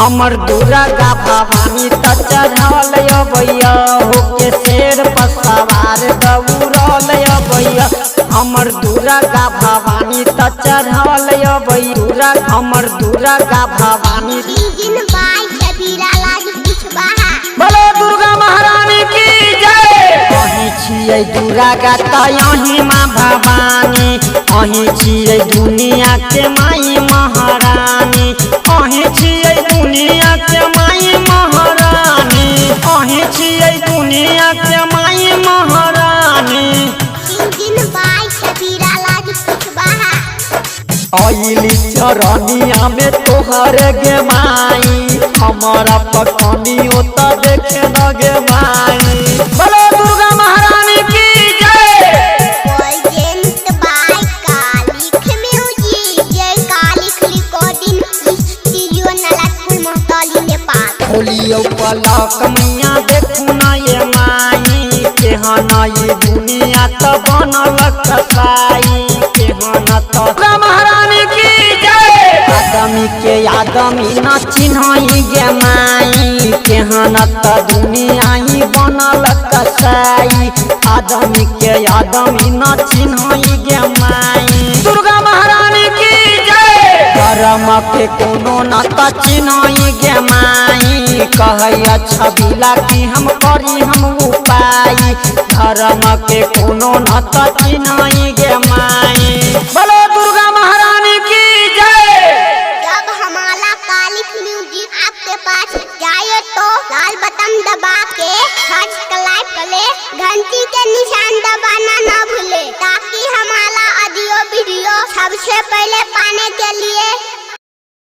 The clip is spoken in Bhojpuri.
हमर दुर्गा भवानी त चढ़ल अबैया होके शेर पर सवार दौड़ल अबैया। हमर दुर्गा भवानी त चढ़ल अबैया हमर दुर्गा भवानी। बोलो दुर्गा महारानी की जय। अहीं छियै दुर्गा त अहीं माँ भवानी, अहीं छियै दुनिया के माई महारानी, अहीं छियै दुनिया के माई महारानी, अहीं छियै दुनिया के माई महारानी। आइली चरनिया में तोहर गे माई, हमारा पकनियो त देखे न गे माई। बोलो दुर्गा महारानी की जय। होलियो पलक मैया देखू न ये माई, केहन ये दुनिया त बनल कसाई, केहन त महारानी की जय। आदमी के आदमी न चिन्हई गे माई, केहन त दुनिया ही बनल कसाई, आदमी के आदमी न चिन्हई गे माई। दुर्गा महारानी की जय। धर्म के कोनो न त चिन्हई गे माई, कहैया छबिला की हम करी हम उपाय, धर्म के कोनो न त चिन्हई गे माई। बोलो दुर्गा महारानी की जय। जब हमारा कालिक म्यूजिक आपके पास जाए तो लाल बटन दबा के सब्सक्राइब करे, घंटी के निशान दबाना ना भूले, ताकि हमारा ऑडियो वीडियो सबसे पहले